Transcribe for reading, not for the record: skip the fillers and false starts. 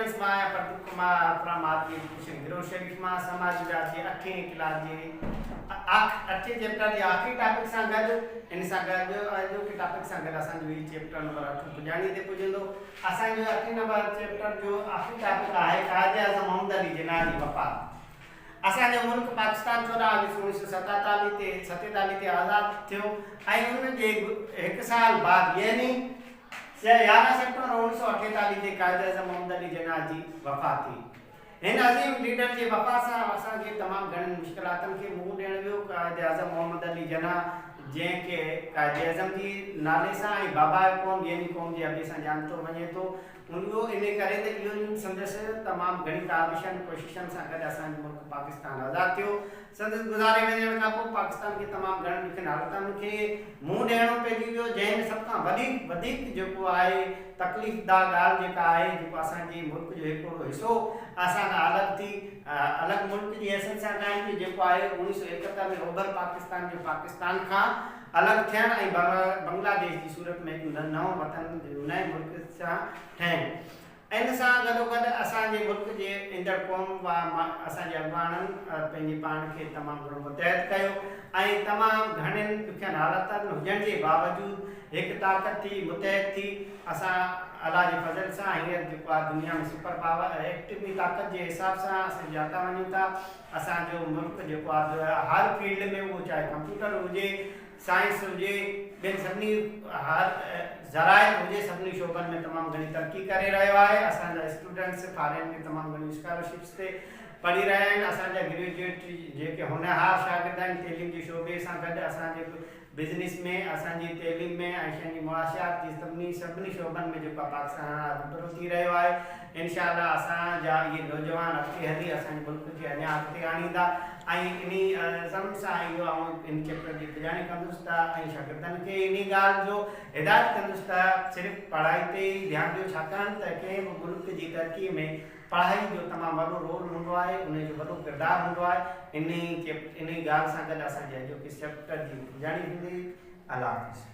Students मां प्रदीप कुमार प्रमाद education गिरो शरीफ मां समाज विज्ञान जे 8वीं क्लास जे 8 चैप्टर जे आखिरी टॉपिक सां गॾु इन सां गॾु अॼु के टॉपिक सां गॾु असांजो ही चैप्टर नंबर 8 पुॼाणी ते पुॼंदो। असांजो 8 नंबर चैप्टर जो आखिरी टॉपिक आहे कायदे आज़म मोहम्मद अली जिन्ना जी वफ़ात। असांजो मुल्क पाकिस्तान 14 अगस्त 1947 ते आज़ाद थियो ऐं उन जे हिकु साल बाद यानी 11 सितंबर 1948 ते कायदे आज़म मोहम्मद अली जिन्ना जी वफ़ात थी। इन अज़ीम लीडर जी वफ़ात सां असांखे तमामु घणनि मुश्किलातनि खे मुंहुं ॾियणु वियो। कायदे आज़म मोहम्मद अली जिन्ना जंहिंखे कायदे आज़म जी नाले सां ऐं बाबा क़ौम यानी क़ौम जे अबे सां ॼाणतो वञे थो, उहो इन करे त इहो संदसि तमामु घणी काविशनि कोशिशनि सां गॾु असांजो मुल्क पाकिस्तान आज़ादु थियो। संदसि गुज़ारे वञण खां पोइ पाकिस्तान खे तमामु घणनि ॾुखियनि हालतुनि खे मुंहुं ॾियणो पइजी वियो, जंहिंमें सभ खां वधीक जेको आहे तकलीफ़दार ॻाल्हि जेका आहे जेको असांजे मुल्क जो हिकिड़ो हिसो असां खां अलॻि थी अलॻि मुल्क जी हैसियत सां काइमु थी, जेको आहे 1971 में ओभर पाकिस्तान जो पाकिस्तान खां अलॻि थियणु ऐं बांग्लादेश जी सूरत में हिकु नओं वतन नए मुल्क सां ठहिणु। इन सां गॾोगॾु असांजे मुल्क जे ईंदड़ क़ौम असांजे अॻवाननि पंहिंजे पाण खे तमामु घणो मुतहद कयो ऐं तमामु घणनि ॾुखियनि हालतुनि हुजण जे बावजूदु हिकु ताक़त थी मुतहद थी असां अलाह जे फज़ल सां हींअर जेको आहे दुनिया में सुपर पावर एक्टिव ताक़त जे हिसाब सां असां जाता वञूं था। असांजो मुल्क जेको आहे हर फील्ड में उहो चाहे कंप्यूटर हुजे साइंस हुजे ॿियनि सभिनी हर ज़राइत हुजे सभिनी शोबनि में तमामु घणी तरक़ी करे रहियो आहे। असांजा स्टूडेंट्स फॉरेन में तमामु घणी स्कॉलरशिप्स ते पढ़ी रहिया आहिनि। असांजा ग्रेजुएट जेके होनहार शागिर्द आहिनि तइलीम जे शोबे सां गॾु असांजे बिज़नेस में असांजी तइलीम में ऐं शयुनि जी मुआशियात जी सभिनी शोबनि में जेको पाकिस्तान रुबरू थी रहियो आहे। इंशाअल्लाह असांजा इहे नौजवान अॻिते हली असांजे मुल्क खे अञा अॻिते आणींदा ऐं इन अज़म सां इहो इन चैप्टर जी पुॼाणी कंदुसि त ऐं शागिर्दनि खे इन ॻाल्हि जो हिदायत कंदुसि त सिर्फ़ु पढ़ाई ते ई ध्यानु ॾियो, छाकाणि त कंहिं बि मुल्क जी तरक़ीअ में पढ़ाई जो तमामु वॾो रोल हूंदो आहे, उन जो वॾो किरदारु हूंदो आहे। इन ॻाल्हि सां गॾु असांजे अॼोके चैप्टर जी पुॼाणी थींदी। अल्लाह हाफ़िज़।